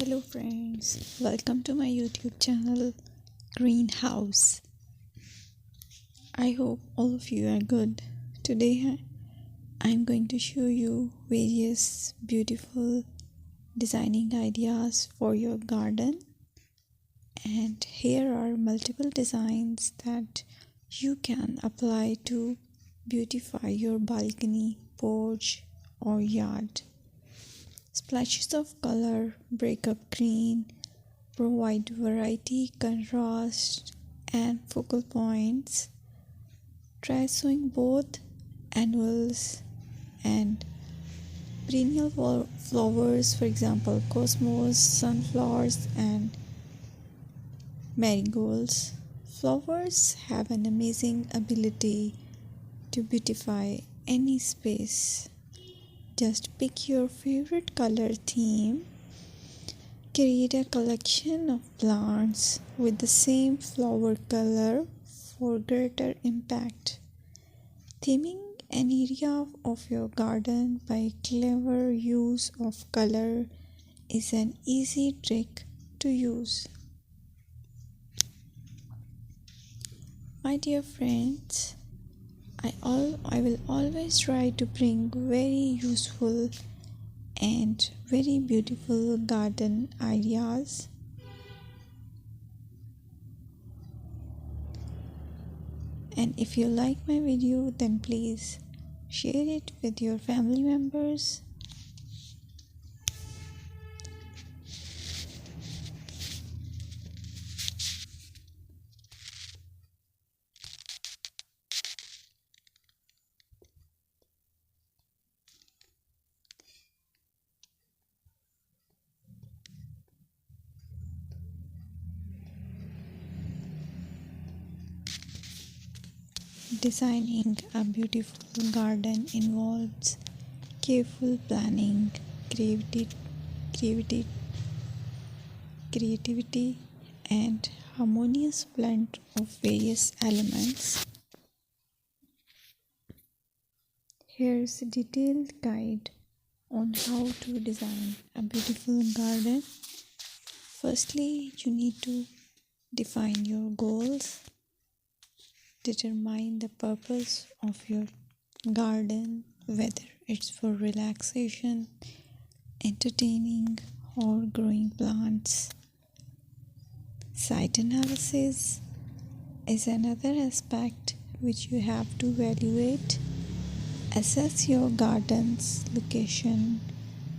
Hello friends, welcome to my YouTube channel Greenhouse. I hope all of you are good. Today I'm going to show you various beautiful designing ideas for your garden, and here are multiple designs that you can apply to beautify your balcony, porch or yard. Splashes of color break up green, provide variety, contrast, and focal points. Try sowing both annuals and perennial flowers, for example, cosmos, sunflowers, and marigolds. Flowers have an amazing ability to beautify any space. Just pick your favorite color theme. Create a collection of plants with the same flower color for greater impact. Theming an area of your garden by clever use of color is an easy trick to use. My dear friends, I will always try to bring very useful and very beautiful garden ideas. And if you like my video, then please share it with your family members. Designing a beautiful garden involves careful planning, creativity, creativity, and harmonious blend of various elements. Here's a detailed guide on how to design a beautiful garden. Firstly, you need to define your goals. Determine the purpose of your garden, whether it's for relaxation, entertaining, or growing plants. Site analysis is another aspect which you have to evaluate. Assess your garden's location,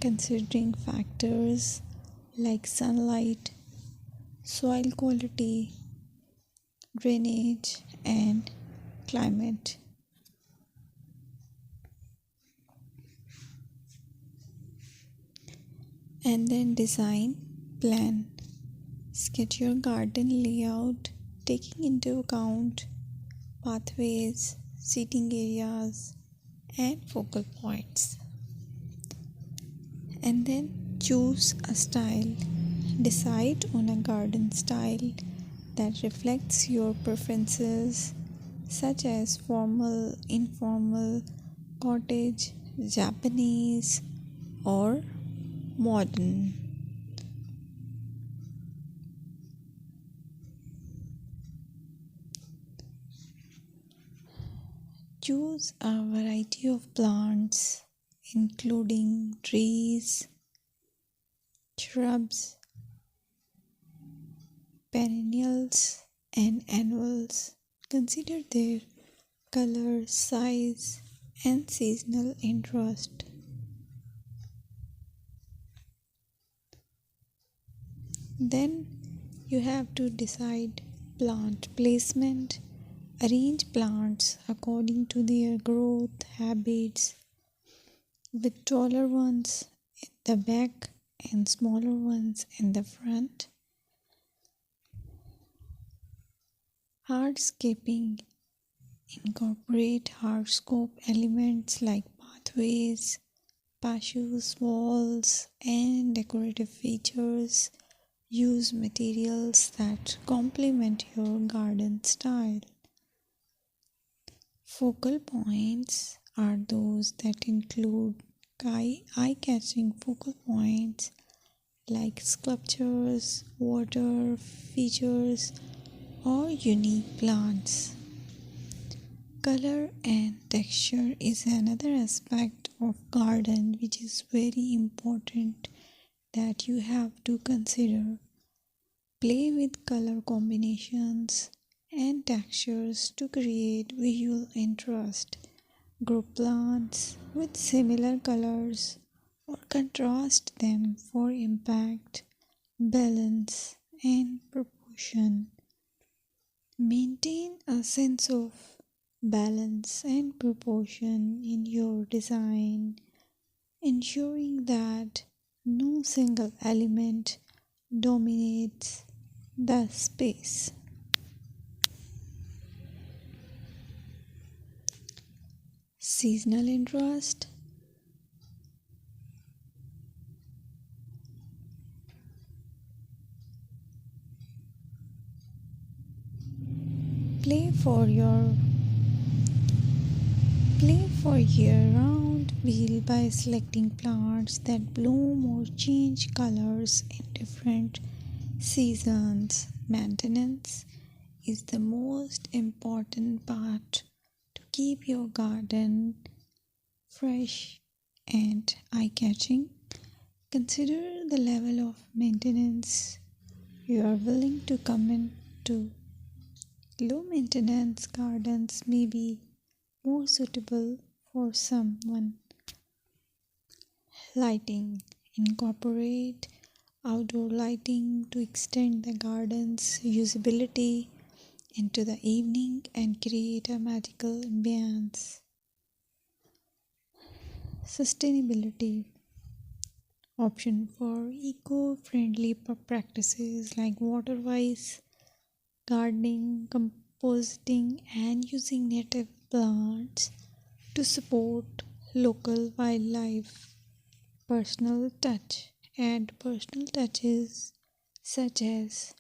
considering factors like sunlight, soil quality, drainage, and climate. And then design plan. Sketch your garden layout, taking into account pathways, seating areas, and focal points. And then choose a style. Decide on a garden style that reflects your preferences, such as formal, informal, cottage, Japanese, or modern. Choose a variety of plants, including trees, shrubs, perennials, and annuals. Consider their color, size, and seasonal interest. Then you have to decide plant placement. Arrange plants according to their growth habits, with taller ones in the back and smaller ones in the front. Hardscaping. Incorporate hardscape elements like pathways, patios, walls, and decorative features. Use materials that complement your garden style. Focal points are those that include eye-catching focal points like sculptures, water features, or unique plants. Color and texture is another aspect of garden which is very important that you have to consider. Play with color combinations and textures to create visual interest. Group plants with similar colors or contrast them for impact, balance, and proportion. Maintain a sense of balance and proportion in your design, ensuring that no single element dominates the space. Seasonal interest. Play for your Play for year-round wheel by selecting plants that bloom or change colors in different seasons. Maintenance is the most important part to keep your garden fresh and eye-catching. Consider the level of maintenance you are willing to commit to. Low maintenance gardens may be more suitable for someone. Lighting. Incorporate outdoor lighting to extend the garden's usability into the evening and create a magical ambience. Sustainability. Option for eco-friendly practices like water-wise gardening, composting, and using native plants to support local wildlife. Personal touch. Add personal touches such as